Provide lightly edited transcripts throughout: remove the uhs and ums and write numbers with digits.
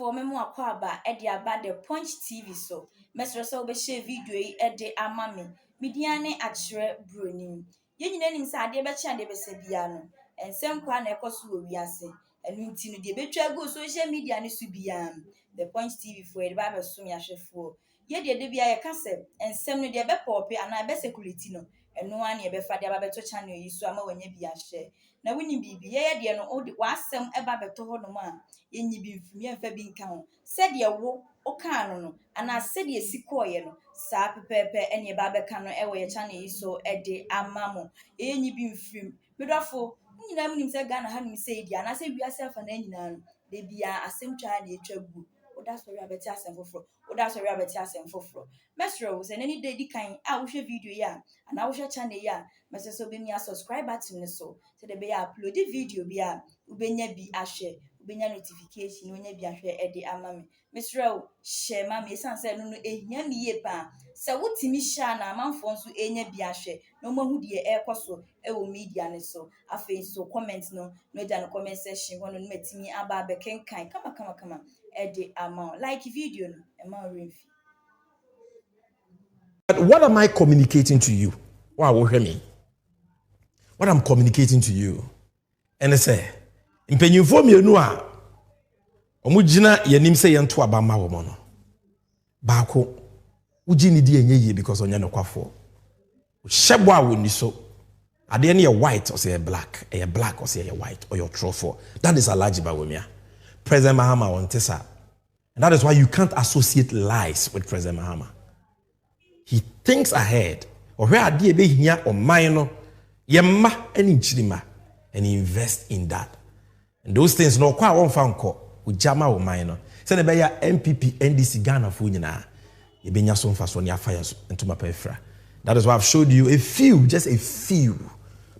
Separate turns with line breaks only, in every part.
for memo akwaba e de aba the Punch TV so mesro so be share video yi e de ama me mediane akere bronim ye nyina nim sa ade be kya de be se bia no ensem kwa na ekoso wo wiase enu nti no de betwa go social media ne so bia the Punch TV for e ba be so me ahwefo ye de bia ye kase ensem no de be pop ana be security no enu an ye be fa de ba beto channel yi so ama wanya bia hye na woni bibi ye de no wa asem e ba beto ho no ma yenyi bi mfumi emfa bi nka ho se de wo o ka no ana se de sikoye no sa pepepe ene ba be ka no e wo ye channel yi so e de amamo yenyi bi mfum medafo nyina mu nim se Ghana ha nim se di ana se wiase afa na nyina no de bia asem twa na etwa gu oda so ri abeti asem foforo oda so ri abeti asem foforo mesro wo se nani de di kan a wo hwe video ya ana wo hwe channel ya mese so be mi subscribe button so se de be ya upload video bia ubenya bi ahwe ubenya notification onya bi ahwe e de ama me mesro share ma me sanse no no ehia mi ye pa se wotimi sha na amanfo nso enya bi ahwe no mahu de e koso e wo media ne so afi so comment no no ja no comment section wono no matimi aba be kenkan kama e de ama like video no e ma remfi.
But what am I communicating to you? Wow, hear me. What I'm communicating to you, and I say, impenyufo mienu a omugina yanim se yento abama wo mo no. Baako uji ni di enye ye because onya nokwafo. Shebo a woni so. Ade ne ye white or say black, black or say white or your trofo. That is Alhaji Bawumia. President Mahama on Tesa. And that is why you can't associate lies with President Mahama. He thinks ahead. Or where are they here or minor? Yemma and inchima and invest in that. And those things no kwa one found call with Jama or minor. Send a MPP NDC Ghana Funina. You been yason fast on your fires into my pefra. That is why I've showed you a few, just a few.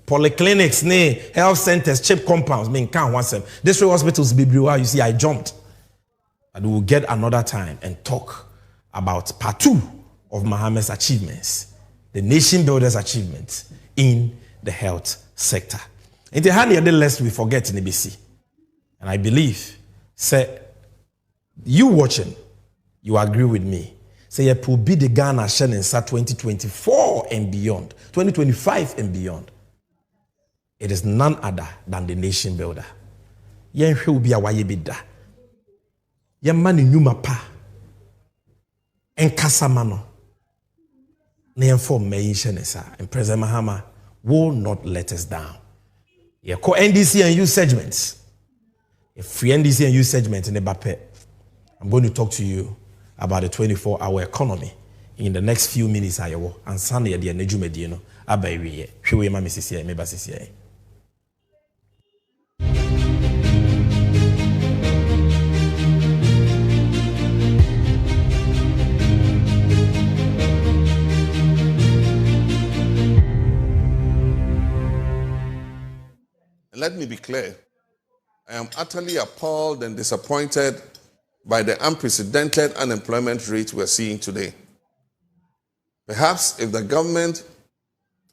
Polyclinics, health centers, cheap compounds, can't want them. This way hospitals be brewer, you see, I jumped. And we will get another time and talk about part 2 of Mohammed's achievements, the nation builders' achievements in the health sector. In the hand, lest we forget in ABC. And I believe, say, you watching, you agree with me. Say, it will be the Ghana Shannon 2024 and beyond, 2025 and beyond. It is none other than the nation builder. Yen will be a wayebida. Yen mani nyuma pa. Nkansah manu. Ne form me shenesa. And President Mahama will not let us down. Ye ko NDC and youth segments. If free NDC and youth segment in the Bape, I'm going to talk to you about the 24-hour economy in the next few minutes. And Sunday, the Nejumedino, Abaywe, Shwe Mami Sisi, Meba Sisi.
Let me be clear. I am utterly appalled and disappointed by the unprecedented unemployment rate we're seeing today. Perhaps if the government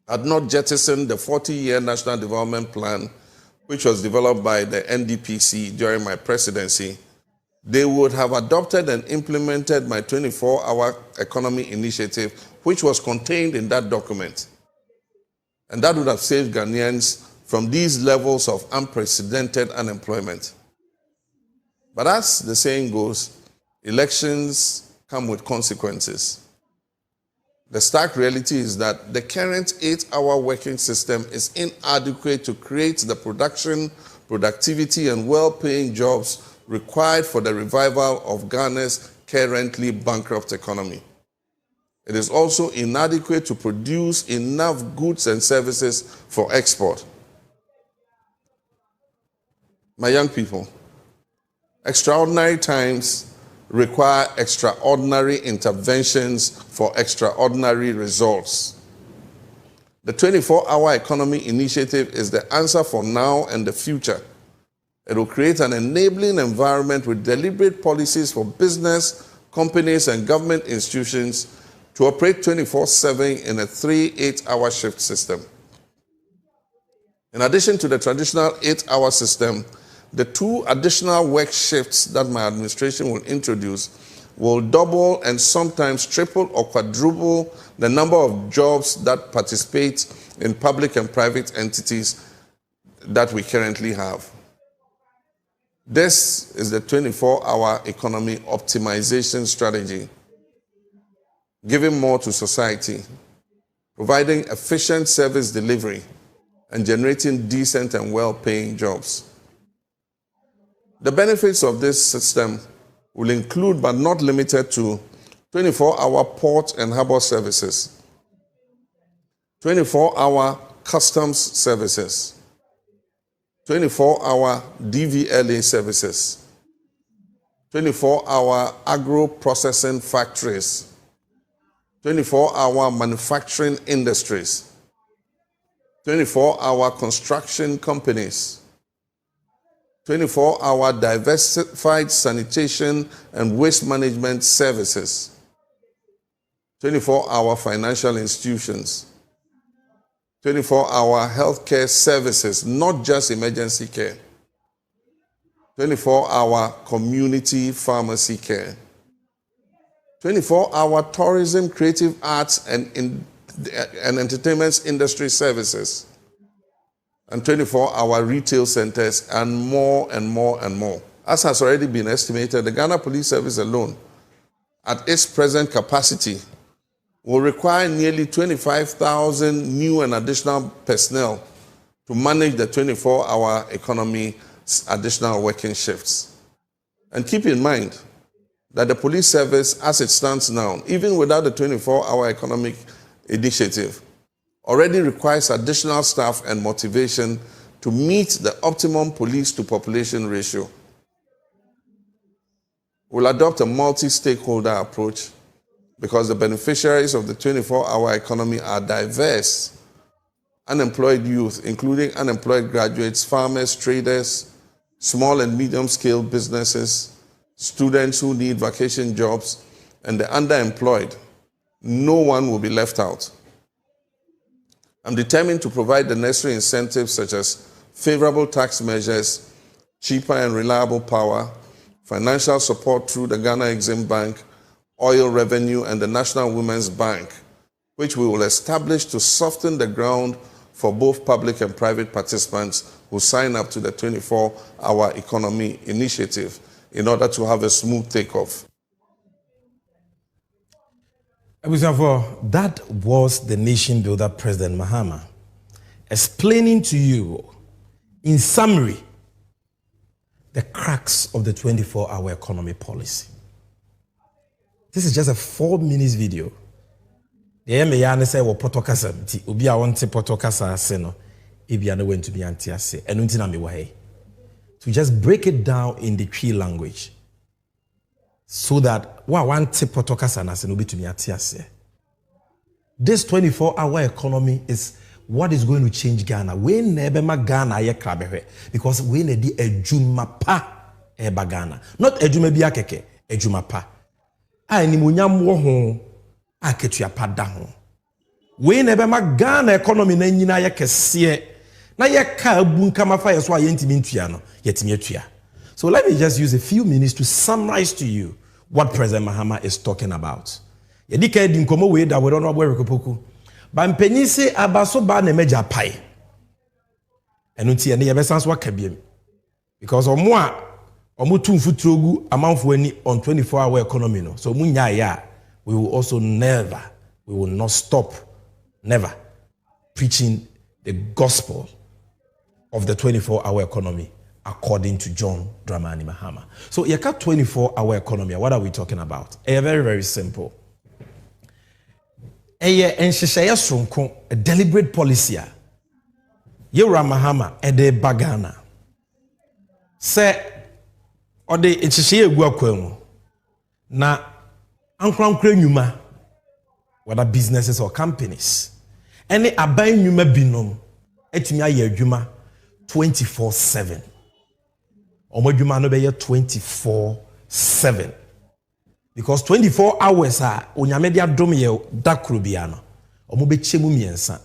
had not jettisoned the 40-year National Development Plan, which was developed by the NDPC during my presidency, they would have adopted and implemented my 24-hour economy initiative, which was contained in that document. And that would have saved Ghanaians from these levels of unprecedented unemployment. But as the saying goes, elections come with consequences. The stark reality is that the current 8-hour working system is inadequate to create the production, productivity, and well-paying jobs required for the revival of Ghana's currently bankrupt economy. It is also inadequate to produce enough goods and services for export. My young people, extraordinary times require extraordinary interventions for extraordinary results. The 24-hour economy initiative is the answer for now and the future. It will create an enabling environment with deliberate policies for business, companies, and government institutions to operate 24/7 in a 3-8-hour shift system. In addition to the traditional 8-hour system, the 2 additional work shifts that my administration will introduce will double and sometimes triple or quadruple the number of jobs that participate in public and private entities that we currently have. This is the 24-hour economy optimization strategy, giving more to society, providing efficient service delivery, and generating decent and well-paying jobs. The benefits of this system will include, but not limited to, 24-hour port and harbor services, 24-hour customs services, 24-hour DVLA services, 24-hour agro-processing factories, 24-hour manufacturing industries, 24-hour construction companies, 24-hour diversified sanitation and waste management services, 24-hour financial institutions, 24-hour healthcare services, not just emergency care, 24-hour community pharmacy care, 24-hour tourism, creative arts, and entertainment industry services, and 24-hour retail centers, and more and more and more. As has already been estimated, the Ghana Police Service alone, at its present capacity, will require nearly 25,000 new and additional personnel to manage the 24-hour economy additional working shifts. And keep in mind that the police service, as it stands now, even without the 24-hour economic initiative, already requires additional staff and motivation to meet the optimum police-to-population ratio. We'll adopt a multi-stakeholder approach because the beneficiaries of the 24-hour economy are diverse: unemployed youth, including unemployed graduates, farmers, traders, small and medium-scale businesses, students who need vacation jobs, and the underemployed. No one will be left out. I'm determined to provide the necessary incentives such as favorable tax measures, cheaper and reliable power, financial support through the Ghana Exim Bank, oil revenue, and the National Women's Bank, which we will establish to soften the ground for both public and private participants who sign up to the 24-hour economy initiative in order to have a smooth takeoff.
That was the nation builder, President Mahama, explaining to you, in summary, the cracks of the 24-hour economy policy. This is just a 4-minute video. The MAN say we protokasa ti obi a wonte protokasa ase no ebia na went to be anti ase enu nti na me wa he. To just break it down in the Twi language, so that one protokasa na ase no be to be anti ase. This 24-hour economy is what is going to change Ghana. We never ma Ghana ye krabewe, because we need di ejuma pa eba Ghana. Not ejuma bi akeke, ejuma pa. A ni munyam wo ho aketua pa da ho. We never ma Ghana economy na nyina ye kese na ye ka abu nka mafa ye so a yentimi ntua no yetimi atua. So let me just use a few minutes to summarize to you what President Mahama is talking about. Yedika di nkomo we da we don't know where rekopoku. Ba mpanyi se abaso ba na meja pai. Enu tie ne ye besanso aka biem. Because omo a omo tumfu trogu amanfo ani on 24-hour economy no. So munya ya, we will also we will not stop, never preaching the gospel of the 24-hour economy according to John Dramani Mahama. So yeka 24-hour economy, what are we talking about? Very, very simple. A deliberate policy. Yewra Mahama ede bagana. Se ode enhyehyɛ egu akwam na ankrankra nyuma, whether businesses or companies, any aban nyuma binom etumi aye adwuma 24/7. Omo adwuma no be 24/7. Because 24 hours are onyame de adom ye dakro bia no. Omo be chemu miensa.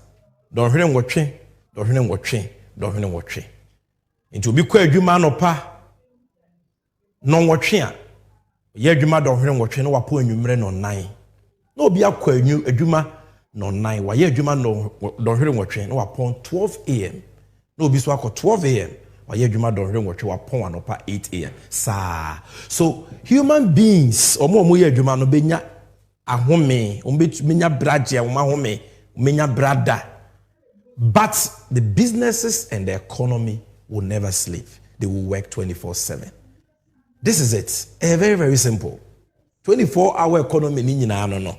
Dɔhwene nwɔtwe. Nti obi kwa adwuma no pa no nwotwe a ye adwuma dɔhwere nwotwe no wapo anwumre no nan na obi akwa adwuma no nan wa ye adwuma no dɔhwere nwotwe no wapo 12 am na obi so akɔ 12 am wa ye adwuma dɔhwere nwotwe wapo anopa 8 am saa. So human beings omo ye adwuma no benya ahome benya braje ahome benya brada, but the businesses and the economy will never sleep. They will work 24/7. This is it. Very, very simple. 24-hour economy no.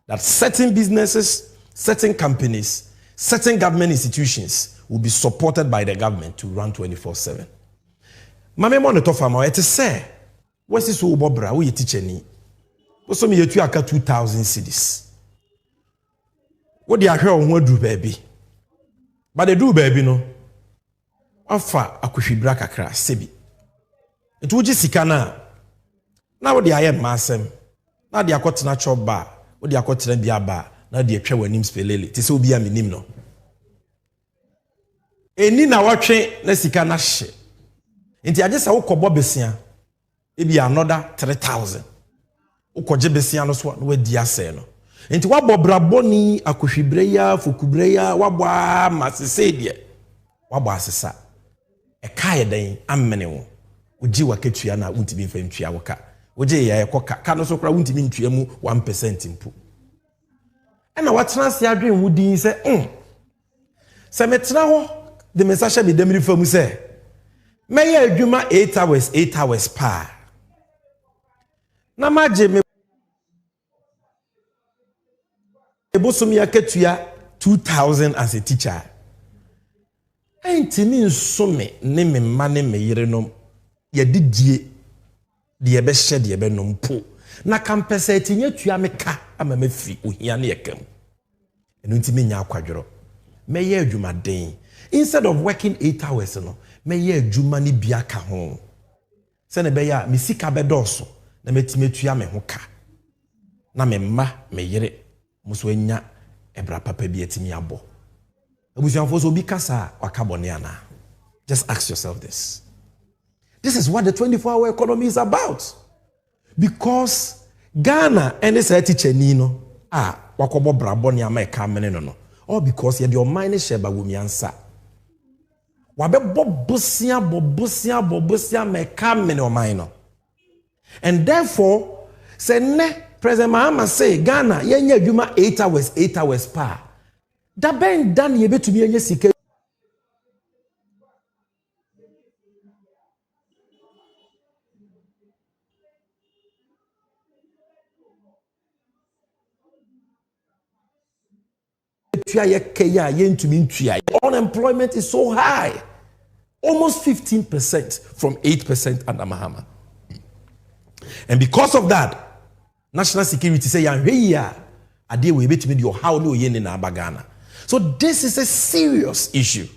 That certain businesses, certain companies, certain government institutions will be supported by the government to run 24/7. Mame mo no to fama it say, what is so bobra wo ye teacher ni. Wo so me yetu aka 2000 cedis. Wo de ahwe wo ho adu baabi. But they do baby no. Afa akohwibra kakra sebi. Etu uji sika na wo de aye masem. Na de akotena choba, wo de akotena bia ba, na de atwa wanim spelele. Ti se obi aminim no. Eni na watwe na sika na hye. Enti agesa wo kɔbɔ besia. Ebi another 3000. Wo kɔgye besia no so na wadi asɛ no. Enti wabɔ braboni akohwibreya fokubreya wabɔ masese wabɔ asesa ɛkae dan amene wo ogi waketua na untimi mfa ntua woka ogi ya ekoka ka no so kora untimi ntua mu 1% mpo ɛna watena se adwen wo din sɛ sɛ metena ho de message be demiri famu sɛ mɛyɛ adwuma 8 hours pa na magye me ebosomi akatua 2000 as a teacher. Entimi nsome ne me ma ne me yere no ye didie de ye be hye de ye be no mpo na kampesa etinye tua me ka ama me fi ohia ne yekam eno ntimi nya akwadworo meye adwuma den instead of working 8 hours no meye adwuma ne bia ka ho se ne be ya me sika be doso na metime tua me ho ka na me ma me yere muso enya ebra papa bi etimi abo. Just ask yourself this. This is what the 24-hour economy is about. Because Ghana and this teacher Nino wakobo braboni America no. All because your mind is share Bawumia nsa. Wabe bobusia America no. And therefore, say ne President Mahama say Ghana yenye adwuma 8 hours pa. Da ben dan ye betumi enye sika unemployment is so high, almost 15% from 8% under Mahama. And because of that, national security say yanhwe ade we betumi de how no ye na Ghana. So this is a serious issue.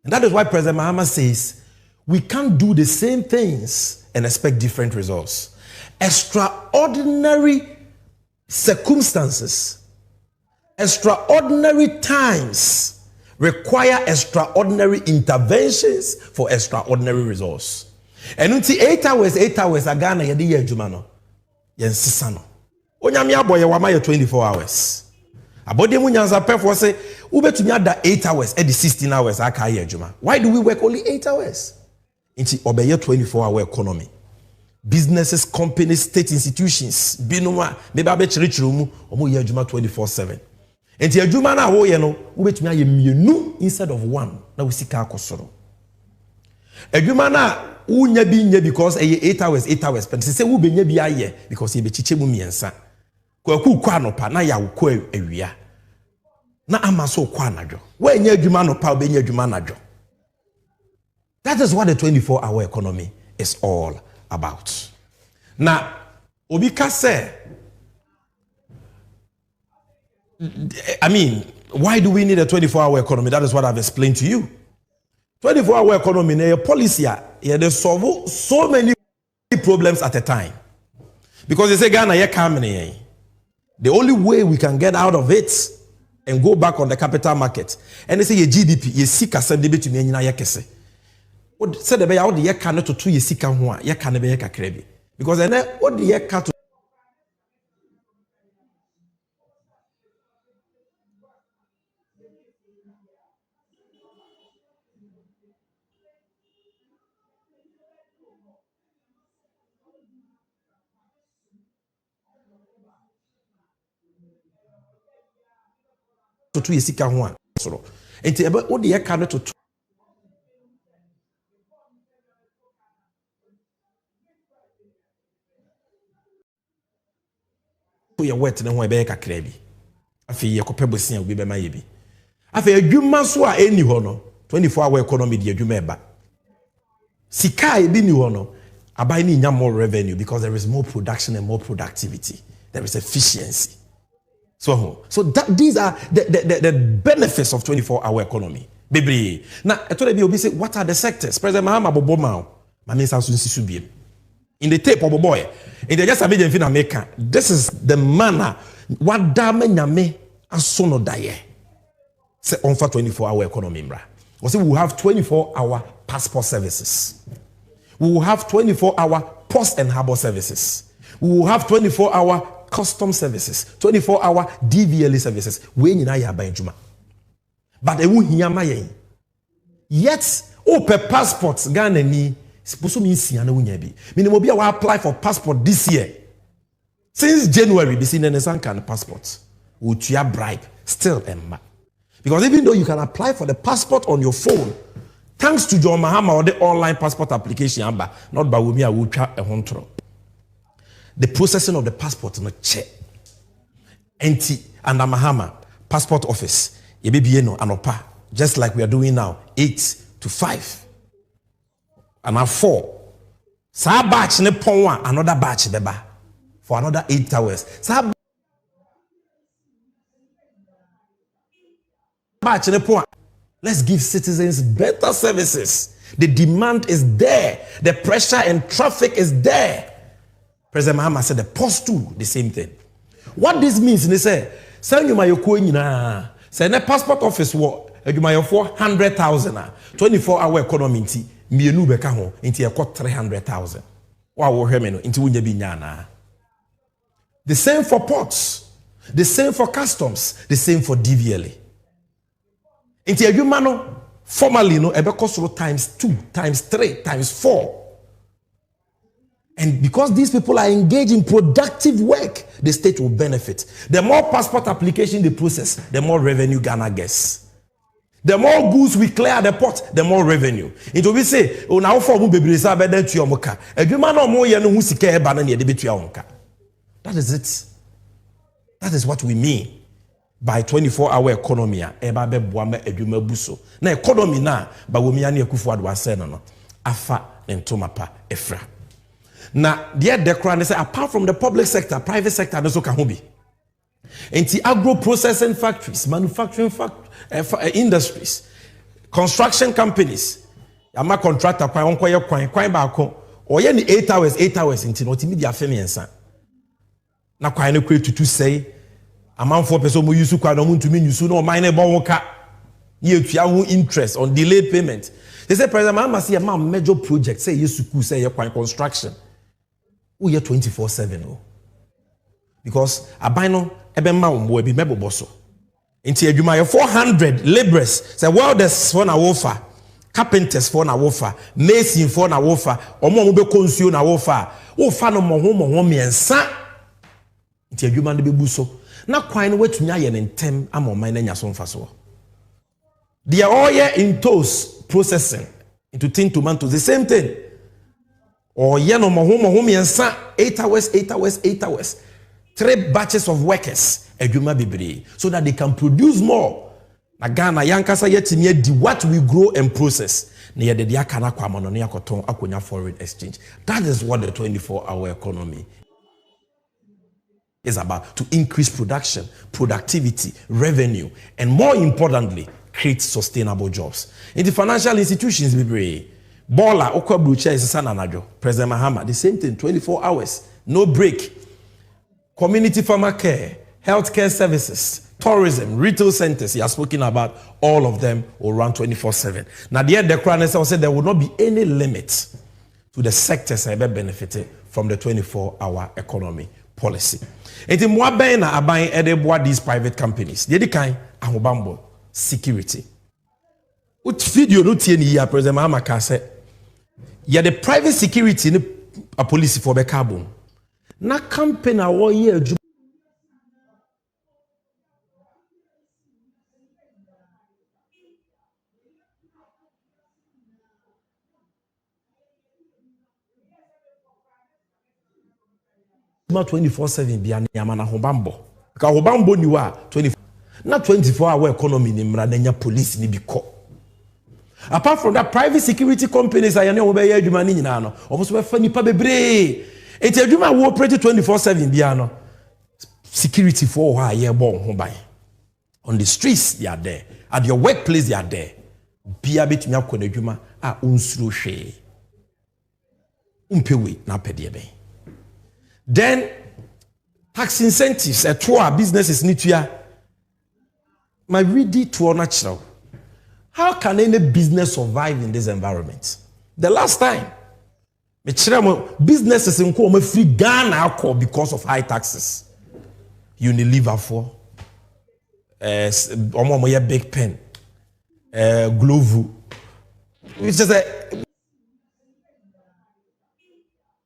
And that is why President Mahama says we can't do the same things and expect different results. Extraordinary circumstances, extraordinary times require extraordinary interventions for extraordinary results. And until 8 hours Ghana yedi ye adwuma no yen sisa no. Onyame aboye wa ma 24 hours. Abode mu nyanza pefo say ubetumi ada 8 hours at the 16 hours aka ye adwuma. Why do we work only 8 hours? Inti obeye 24-hour economy. Businesses, companies, state institutions, binuma meba be chirichiru mu omo ye adwuma 24/7. Inti adwuma na wo ye no ubetumi aye mienu instead of one na we sika akosoro. Adwuma na unya bi nya because 8 hours but say wo benya bi aye because ye be chiche mu miensa. Kwaku kwa no pa na ya wo awia. Na amaso kwa anadwo. Wa nya adwuma no pa obenya adwuma anadwo. That is what the 24-hour economy is all about. Now, Obika say, I mean, why do we need a 24-hour economy? That is what I've explained to you. 24-hour economy, a policy, they solve so many problems at a time. Because they say, Ghana, you're coming. The only way we can get out of it and go back on the capital market, and they say, your GDP, you seek a 70 to me, What said about how the year cannot to 2 years sick and one, ye can be a crabby. Because then what the year cat to 2 years sick and one. So, and about what the year cannot to your wet and one be a crabby. I feel your copper will be my baby. I feel you must swear any honor 24-hour economy, dear Jumeba. Sikai be new honor. I buy more revenue because there is more production and more productivity. There is efficiency. So these are the benefits of 24-hour economy. Baby. Now, I told you, say, what are the sectors? President Mahama Bobomao. My name is in the tape of a boy. In the just Abidjan America, this is the manner. What dame nyame asono daye. Say on for 24-hour economy, bra. We say we will have 24-hour passport services. We will have 24-hour post and harbor services. We will have 24-hour custom services, 24-hour DVLA services. We need na buy juma. But ewu hiyama yen. Yet, per passports Ghana ni supposed to mean siana unyebi. Minimum be apply for passport this year. Since January, be seen in some kind of passports. Would you bribe still emma? Because even though you can apply for the passport on your phone, thanks to John Mahama or the online passport application, not Bawumia will try a control. The processing of the passport no check. NT and Mahama passport office, no anopa, just like we are doing now, 8 to 5. And now 4. Sa batch ne pon one, another batch beba for another 8 hours. Sa batch ne pon. Let's give citizens better services. The demand is there. The pressure and traffic is there. President Mahama said the post too, the same thing. What this means, they say, send you my coin, send a passport office war, you my 400,000, 24-hour economy, me new beka home, into a 300,000. Wow, into Winyabinyana. The same for ports, the same for customs, the same for DVLA. Into a humano, formally, no, ebe cost times 2, times 3, times 4. And because these people are engaged in productive work, the state will benefit. The more passport application they process, the more revenue Ghana gets. The more goods we clear at the port, the more revenue. It will be say, oh, now for that is it. That is what we mean by 24-hour economy. Now, economy now, Bawumia ni Akufo-Addo was saying, no, afa entomapa efra. Now, the decran say apart from the public sector, private sector also can be. And the agro processing factories, manufacturing industries, construction companies, ama contractor kwa onkoye kwan ba ko oye ni 8 hours into no timi dia femi ensa. Na kwan ne kwetu to say amanfo person mo use kwa no ntumi use no mine ne bon woka ye tua ho interest on delayed payment. They say president Mahama say a major project say yesuku say ye kwan construction. We are 24/7 oh. Because abino ebe ma wo be mebo so. Inti adwuma ye 400 laborers say welders for na wofa, carpenters for na wofa, mason for na wofa, omo be consume na wofa. Wo fa no mo ho miensa. Inti adwuma no be bu so. Na kwan no watumi aye ne ntem ama man na nya so mfa so. They are all here in toast processing into tin tomatoes, the same thing. Or yeno mo miensa 8 hours. 3 batches of workers edwuma bebre so that they can produce more. Na Ghana yankasa yetimi di what we grow and process. Na yede dia kana kwa mono na yakoton akonya foreign exchange. That is what the 24-hour economy is about, to increase production, productivity, revenue, and more importantly, create sustainable jobs. In the financial institutions bebre Bola okwa brucha is sana najo. President Mahama, the same thing, 24 hours, no break. Community farmer care, healthcare services, tourism, retail centers. He has spoken about all of them will run 24/7. Now, the Crown said there will not be any limit to the sectors that have benefited from the 24-hour economy policy. It is more buying these private companies. The kind ahobambo security. What video no tie ni ya President Mahama ka say ya the private security ni a police for be carbon. Na campaign a wo ye adwuma 24/7 bia na ma na hobambo. Ka hobambo ni wa 24 na 24-hour economy ni mra na police ni bi ko. Apart from that, private security companies are you obey adwuma ni nyina no. Obo be fa nipa bebre. Enti adwuma wo operate 24/7 bia no. Security for who aye bon ho ban. On the streets they are there. At your workplace they are there. Bia betumi akọ na adwuma a onsuro hwe. Umpewe na pede ben. Then tax incentives to our businesses need to my ready to natural. How can any business survive in this environment? The last time businesses in free Ghana because of high taxes. Unilever for big pen, Glovo, which is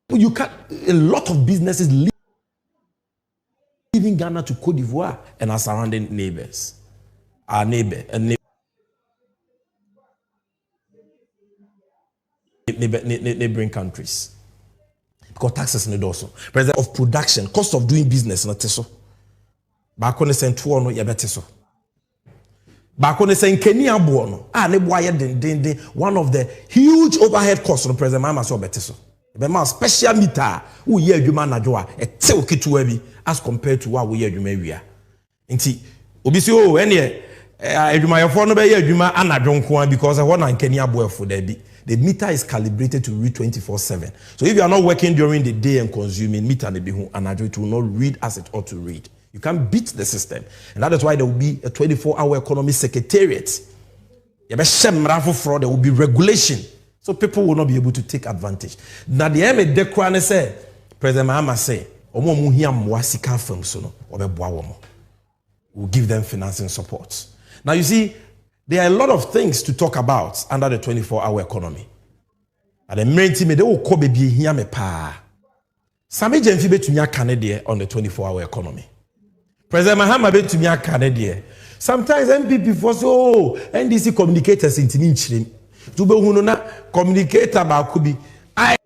you can a lot of businesses leaving Ghana to Cote d'Ivoire and our surrounding neighbors, our neighboring countries, because taxes need also. President of production, cost of doing business, not so. Back on the same tour, no, you better so. Back on the same Kenya buono, one of the huge overhead costs of President Mama so better so. Bema special meter who ye adwuma najoa ete oketuwa bi as compared to what we ye adwuma wia nti obi si o ene adwuma yefo no be ye adwuma anadwo nko because I want ankani aboefo da bi. The meter is calibrated to read 24/7. So if you are not working during the day and consuming meter ne bi hu anadwo, it will not read as it ought to read. You can't beat the system, and that is why there will be a 24-hour economy secretariat. There will be regulation. So people will not be able to take advantage. Now the end of the say, President Mahama say, we'll give them financing support. Now you see, there are a lot of things to talk about under the 24-hour economy. And the main team, they will call baby here me pa. Sammy Gyamfi betunya Canada on the 24-hour economy. President Mahama betunya Canada. Sometimes MPP for so NDC communicators in Tininchrim. To be hununa communicator ba kubi. I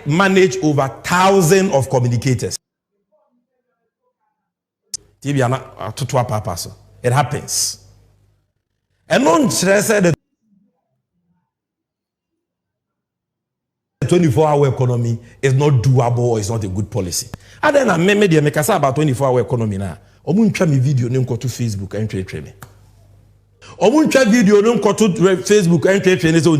manage over 1,000 of communicators. TVghana to papa so it happens. And non said the 24-hour economy is not doable or is not a good policy. And then I made the make about 24-hour economy now. Omuncha mi video name go to Facebook and trade me. Omuncha video name go to Facebook and trade so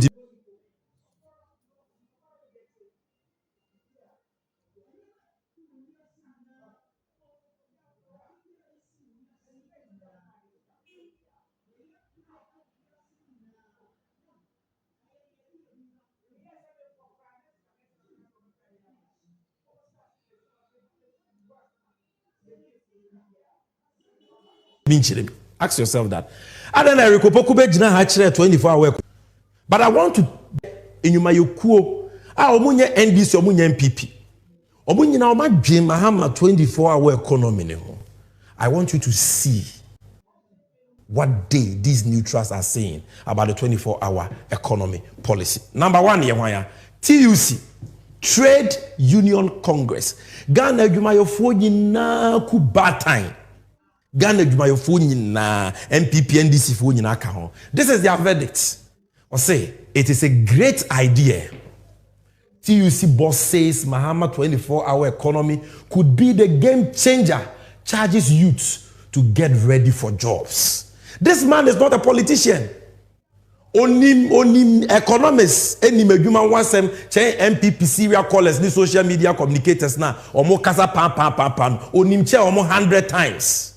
ask yourself that. I don't know 24-hour. But I want to in my kuo. Omunye NDC omunye MPP. Omunye na oma Jim Mahama 24-hour economy. I want you to see what these neutrals are saying about the 24-hour economy policy. Number one, TUC, Trade Union Congress. Ghana Jumayofo nyina ku batime. Ghana Jumayofo nyina MPP NDC fo nyina ka ho. This is their verdict. Or say it is a great idea. TUC boss says Mahama 24-hour economy could be the game changer. Charges youths to get ready for jobs. This man is not a politician. onim economists enim adwuma wansem chen MPP serial callers ni social media communicators na omo kasa pam onim che omo 100 times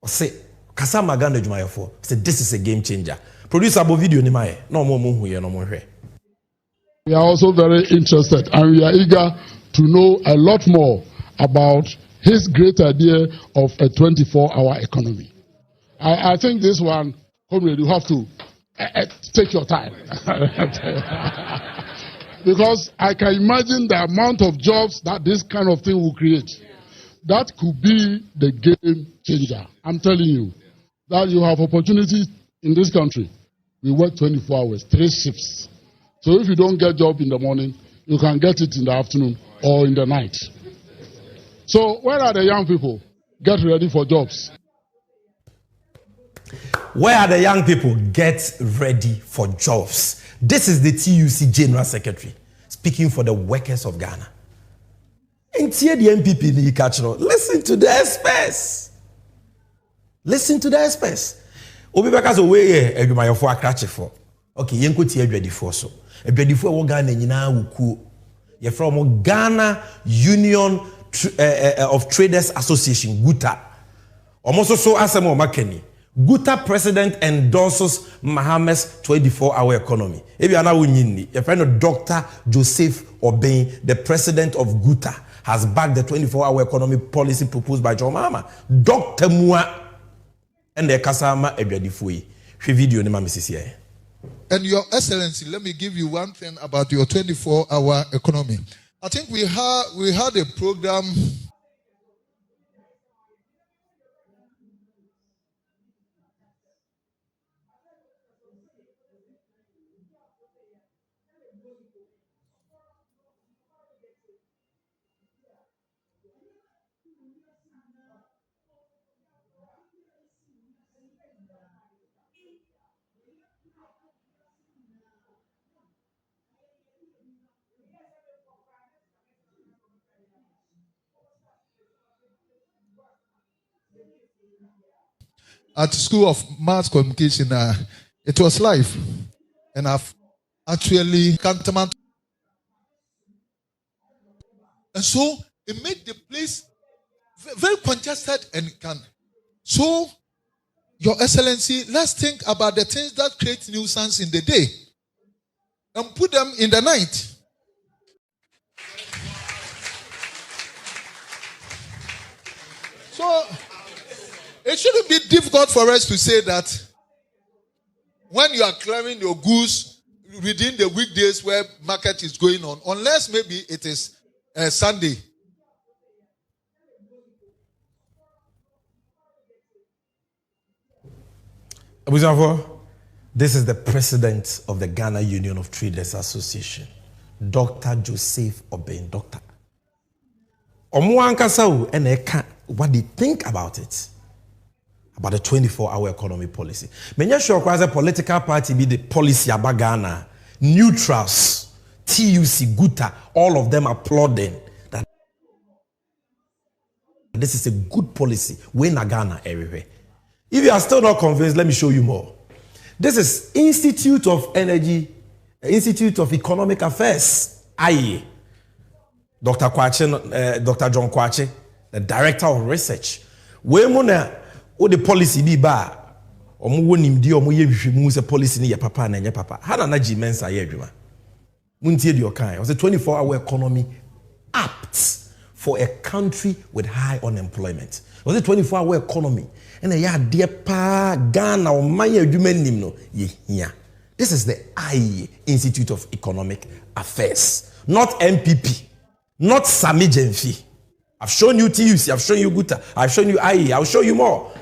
o say kasa magana adwuma yefo say this is a game changer. Producer bo video ni mae na omo hu ye no mo hwe.
We are also very interested and we are eager to know a lot more about his great idea of a 24-hour economy. I think this one, comrade, you have to take your time. Because I can imagine the amount of jobs that this kind of thing will create. That could be the game changer. I'm telling you that you have opportunity in this country. We work 24 hours, 3 shifts. So if you don't get job in the morning, you can get it in the afternoon or in the night. So where are the young people? Get ready for jobs.
Where are the young people? Get ready for jobs. This is the TUC General Secretary speaking for the workers of Ghana. And here the MPP ni catch. Listen to the experts. Listen to the experts. Obi baka so we adwumayofo akrachefo. Okay, yenko tie adwadifo so. Adwadifo e wo Ghana nyina wuku. Ye from Ghana Union of Traders Association GUTA. Omo so asem o makani. GUTA president endorses Mohammed's 24-hour economy. Ebi ana wunyini. Your friend Dr. Joseph Obeng, the president of GUTA, has backed the 24-hour economy policy proposed by John Mahama. Dr. Mua and the Kasama Ebedifui. She video ni Mrs. here.
And Your Excellency, let me give you one thing about your 24-hour economy. I think we had a program at School of Mass Communication. It was live, and I've actually tantamount. And so it made the place very congested and can. So, Your Excellency, let's think about the things that create nuisance in the day and put them in the night. So, it shouldn't be difficult for us to say that when you are clearing your goods within the weekdays where market is going on, unless maybe it is Sunday.
This is the president of the Ghana Union of Traders Association, Dr. Joseph Obeng. Doctor. Omuankasa and eka what they think about it, about the 24-hour economy policy. Menya sure as a political party be the policy about Ghana, neutrals, TUC, GUTA, all of them applauding that this is a good policy. We in Ghana everywhere. If you are still not convinced, let me show you more. This is Institute of Economic Affairs, IE. Dr. Kwache, Dr. John Kwache, the director of research. We muna o the policy bi ba omo wonim di omo ye hwehwemu se policy ni ye papa na nye papa. Hana na ji mensa ye adwuma. Muntie di okan. Was a 24-hour economy apt for a country with high unemployment. Was a 24-hour economy. And ya dear pa Ghana o man ye adwuma nim no ye hia. This is the IE, Institute of Economic Affairs, not MPP. Not Sammy Gyamfi. I've shown you TUC, I've shown you GUTA, I've shown you IE, I'll show you more.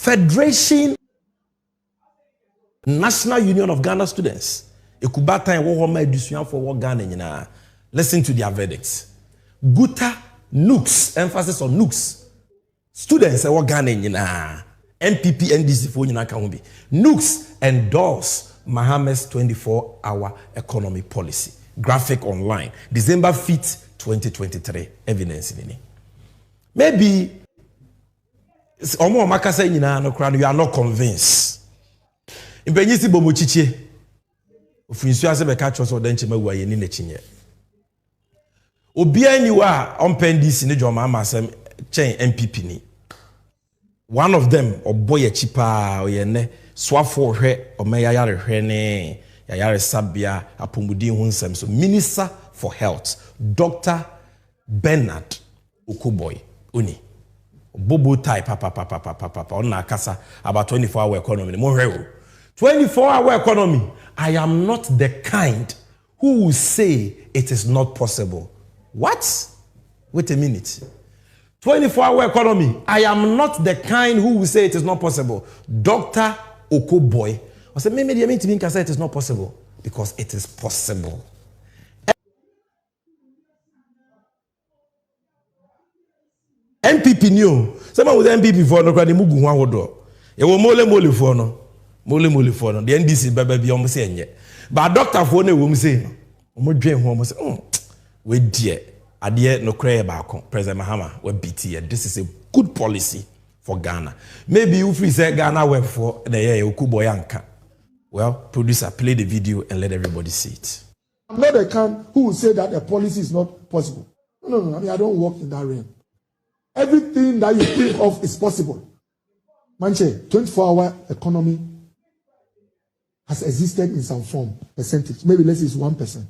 Federation National Union of Ghana Students. Ekubata and Wohoma Education for what Ghana nyina. Listen to their verdicts. Guta Nooks, emphasis on Nooks. Students and what Ghana nyina. NPP NDC for nyina kan be. Nooks endorse Mohammed's 24-hour economy policy. Graphic online. December 5th, 2023. Evidence in it. Maybe Omo Makasa nyina no kra you are not convinced. Impenyisi bomochichie. Ofinsu ase be ka choso denche mawu ayeni na chinye. Obi aniwa ompendisi ne joma amasem chen MPP ni. One of them oboye chipa oyene swafo hwe omeyayare hwe ne yayare sabia apomudi hu nsem so Minister for Health Dr. Bernard Okuboy Uni Bobo type papa on na kasa about 24-hour economy mo hwe 24-hour economy. I am not the kind who will say it is not possible. What? Wait a minute. 24-hour economy. I am not the kind who will say it is not possible. Dr. Okoboy. I said, maybe the mean to me can say it is not possible because it is possible. MPP new. Someone with MPP for no crowd mugu one wodo. You will mole for no. Mole for no. The NDC baby almost saying yet. But doctor for no woman say, "Omo dream home say, we dear, adie no cry about President Mahama we BT. This is a good policy for Ghana. Maybe you free say Ghana work for the year Okuboyanka. Well, producer, play the video and let everybody see it.
I'm not the kind who will say that a policy is not possible. No. I mean, I don't work in that realm. Everything that you think of is possible. Manche, 24-hour economy has existed in some form, percentage. Maybe let's say it's 1%.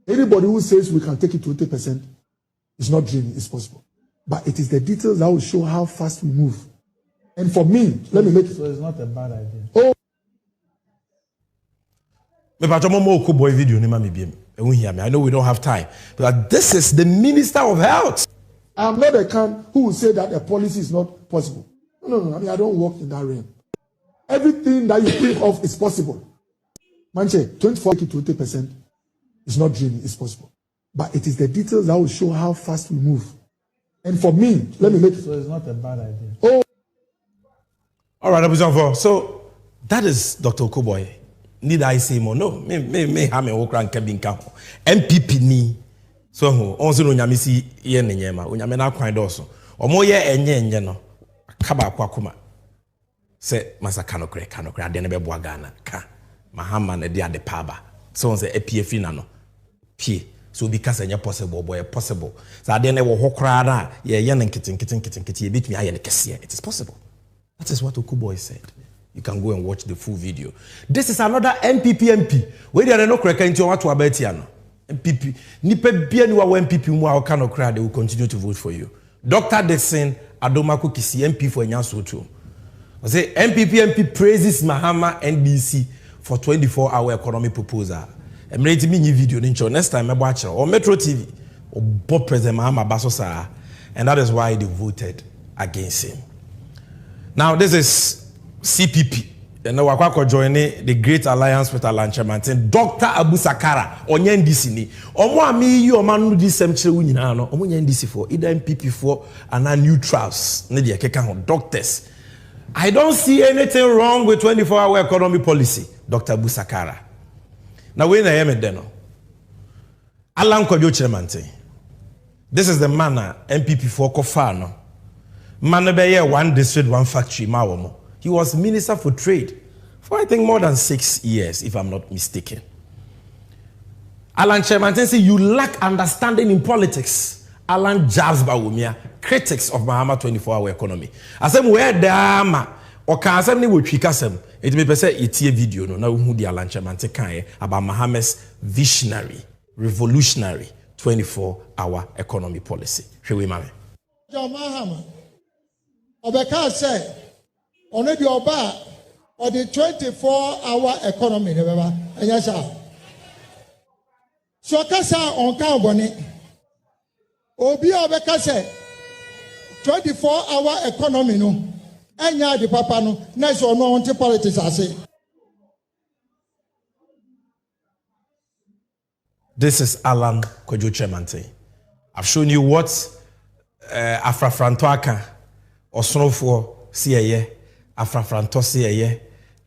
Anybody who says we can take it to 80% is not dreaming, it's possible. But it is the details that will show how fast we move. And for me, let me make it.
So it's not a bad idea.
Oh.
I know we don't have time, but this is the Minister of Health.
I am not the kind who will say that a policy is not possible. No. I mean, I don't work in that realm. Everything that you think of is possible. Manche, 24 to 80% is not dreaming, it's possible. But it is the details that will show how fast we move. And for me, let me make it.
So it's not a bad idea.
Oh.
All right, so that is Dr. Okoboy. Need I say more? No. Me have me okra nkabinka. MPP ni. So onzo no nyame si ye nenyema. Onyame na kwan doso. Omo ye enye no. Kaba akwa se masaka no kre kanokre ade ne beboa Ghana ka Mahama na de ade paba so on say EPF na no pie so bi kasa nya possible boy possible so ade ne wo hokra na ye ne nkitin ye bitumi aye ne kese. It is possible. That is what Okuboy said. You can go and watch the full video. This is another MP where they are no kre kan ti o wato abatia no MPP nipa bia ni wa MPP mu a kanokra they will continue to vote for you. Dr. Dixon Adomako Kisi MP for Nyanso too. I say MP praises Mahama NDC for 24-hour economy proposal. I'm ready to make a video next time I watch or Metro TV or Bob President Mahama Basosa, and that is why they voted against him. Now this is CPP. And now we're joining the Great Alliance with Alan Chairman, Dr. Abu Sakara, on NDC ni. Omo ami you manu di semchire wunyina no. Omo NDC for either MPP for and neutrals. Ne de keka ho doctors. I don't see anything wrong with 24-hour economy policy, Dr. Abu Sakara. Now, when I am at Deno, Alan Kojo Chairman, this is the manner MPP for Kofano. Manabeye, one district, one factory, Mawomo. He was Minister for Trade for, I think, more than 6 years, if I'm not mistaken. Alan Chairman say you lack understanding in politics. Alan jabs Bawumia, critics of Mahama 24-hour economy. Asem where dama or kasem ni wotwikasem. It may be say etie video no na hu di Alan Chairman kan about Mahama's visionary, revolutionary 24-hour economy policy. Hwe mame.
John Mahama obeka say ono di oba or the 24-hour economy ne beba enya sha. So kasa on kan boni Obi obeka say 24-hour economy no enya de papa no na so no on politics ase.
This is Alan Kojo Chemante. I've shown you what Afrafranto aka Osonofo CAye, Afrafranto CAye,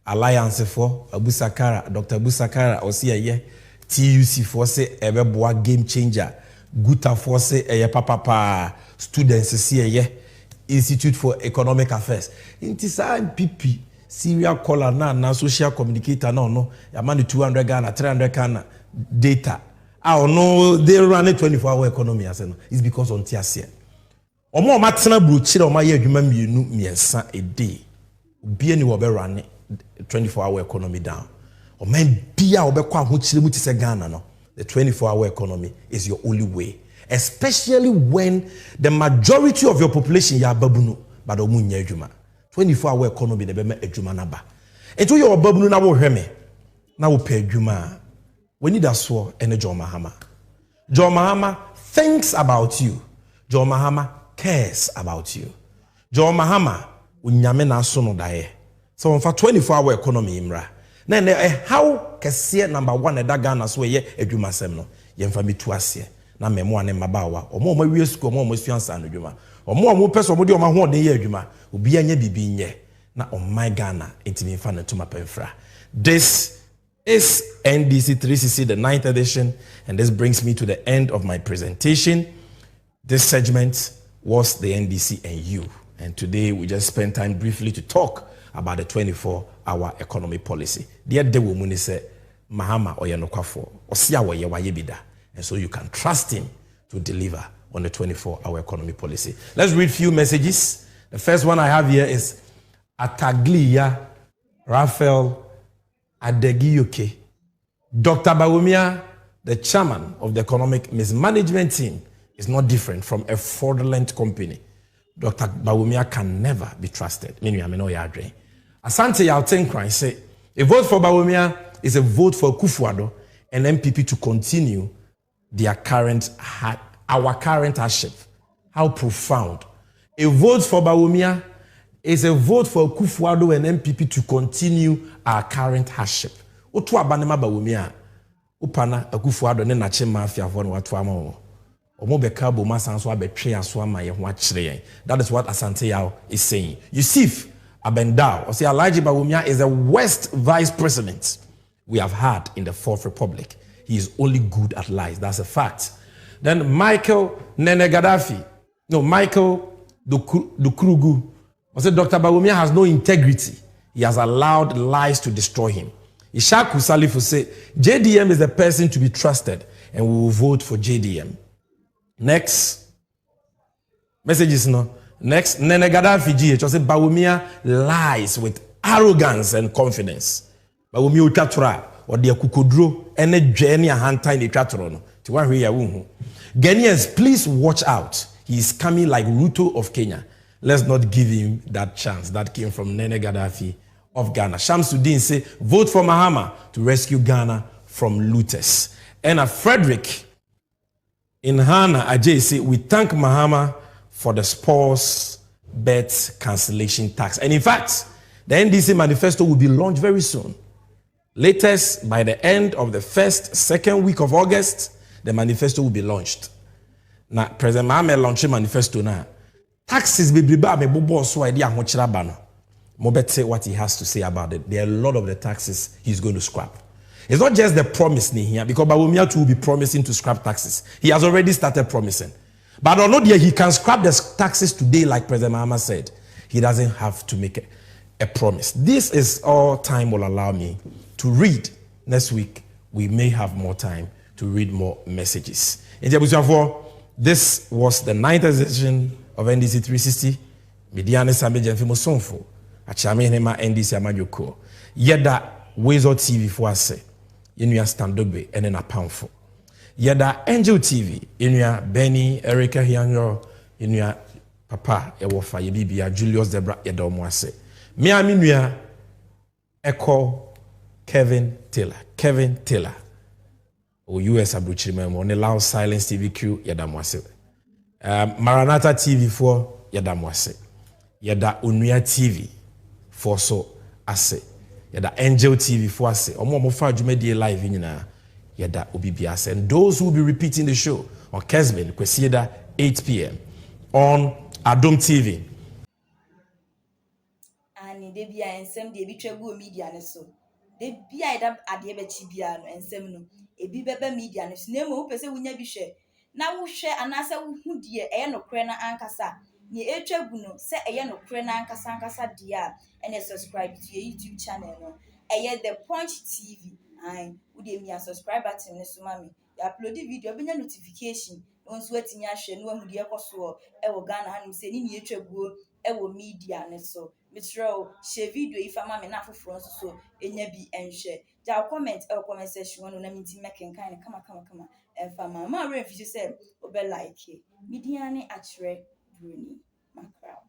Alliance for Abusakara, Dr. Abusakara or CAye, TUC for say Ebeboa game changer, Guta for say papa students CAye, Institute for Economic Affairs. Intisa PP serial caller na social communicator no yamani 200 Ghana, 300 Ghana data. I no, they run a 24-hour economy as it's because on Tiasia. Or more matana bruchira or my year human me a day. Be any will be running 24-hour economy down. Or man be our bekwa which is a Ghana no. The 24-hour economy is your only way. Especially when the majority of your population ya babunu but omunya juma. 24-hour economy the beme ejuma naba. Eto your babunu na wo hweme. Na wo pe juma. We need a sword and a John Mahama. John Mahama thinks about you. John Mahama cares about you. John Mahama unyamena sono dae. So for 24-hour economy imra. Then how kesiye number 1 eda Ghana so ye edwuma sem no. Yemfa mi tuase na memo ane mabawa. Omo mo wie school omo mo suansa no edwuma. Omo pese omo de omo ho de ye edwuma. Obi anya bibi nye na on my Ghana intimi fa na tuma pemfra. This is NDC 360, the 9th edition, and this brings me to the end of my presentation. This segment was the NDC and you, and today we just spent time briefly to talk about the 24-hour economy policy. Dear Dewumuni said, Mahama oyanokafo, osiya waye wayebida, and so you can trust him to deliver on the 24-hour economy policy. Let's read a few messages. The first one I have here is Ataglia Raphael Adegiyoke. Dr. Bawumia, the chairman of the economic mismanagement team, is not different from a fraudulent company. Dr. Bawumia can never be trusted. Asante Yaltenkran say, a vote for Bawumia is a vote for Kufuado and MPP to continue our current hardship. How profound. A vote for Bawumia is a vote for Kufuado and MPP to continue our current hardship. Otu abanema Bawumia upana Kufuado ne na chema afia fo no watu ama wo. Omo beka bo masanso abetwe aso ama ye ho akire. That is what Asante Yao is saying. Yusuf Abendao, or say Alhaji Bawumia is the worst vice president we have had in the Fourth Republic. He is only good at lies. That's a fact. Then Michael Dukrugu. I said Dr. Bawumia has no integrity. He has allowed lies to destroy him. Ishaku Salifu say JDM is the person to be trusted and we will vote for JDM. Next messages no. Next Nene Gaddafi GH say Bawumia lies with arrogance and confidence. Bawumia utatura or the kukodro ene dwene ahanta in twatoro no. Ti wan hwe ya wunhu. Ghanaians, please watch out. He is coming like Ruto of Kenya. Let's not give him that chance. That came from Nene Gaddafi of Ghana. Shamsuddin say, vote for Mahama to rescue Ghana from looters. And Frederick in Hana Ajay say, we thank Mahama for the sports bet cancellation tax. And in fact, the NDC manifesto will be launched very soon. Latest by the end of the second week of August, the manifesto will be launched. Now, President Mahama launched manifesto now. Taxes be briba me bobo so idea ahochira ba no. Mo bete what he has to say about it. There are a lot of the taxes he's going to scrap. It's not just the promise ni here because Bawumia too will be promising to scrap taxes. He has already started promising. But although he can scrap the taxes today like President Mahama said, he doesn't have to make a promise. This is all time will allow me to read. Next week we may have more time to read more messages. This was the 9th edition of NDC 360. Midiane Sammy Gyamfi Musonfo. Achame Nema NDC Amajoko. Yeda Wezo TV for us. Inuya Standobe and then a pound for. Yeda Angel TV. Inuya Benny, Erica Hianyo. Inuya Papa Ewofa Yebibia Julius Debra Yeda Omwase. Miami Nuya Echo Kevin Taylor. O US Abuchimemo. On the Loud Silence TV crew Yeda Mwase. Maranatha TV4 Yadamwase. yɛda onua tv for so ase yɛda angel tv for ase ɔmo fa adwumadie live nyinaa yɛda obibia ase. And those who will be repeating the show on Kesman kwesieda 8 p.m. on Adom TV.
Ani de bia ensem de ebi twa gu media ne so. De bia ida ade be chi bia no ensem no. Ebi beba media ne so. Na mo wo pese wunya bi hwe. Na wo hwe anasa wo hu de eye nokre na ankasa. Ni etwa gu no se eye nokre na ankasa de a ene subscribe to your YouTube channel no. Eye the Punch TV. Ai, wo de mi subscribe button ne so mami. Ya upload video benya notification. Once watimi ahwe no ahu de ekoso e wo Ghana hanim se ni etwa gu e wo media ne so. Mitro share video if ama me na afoforo nso so enya bi enhwe ja comment e comment section no na minti make kan kama emfa ma re fi say obe like media ne achre bruni macbrown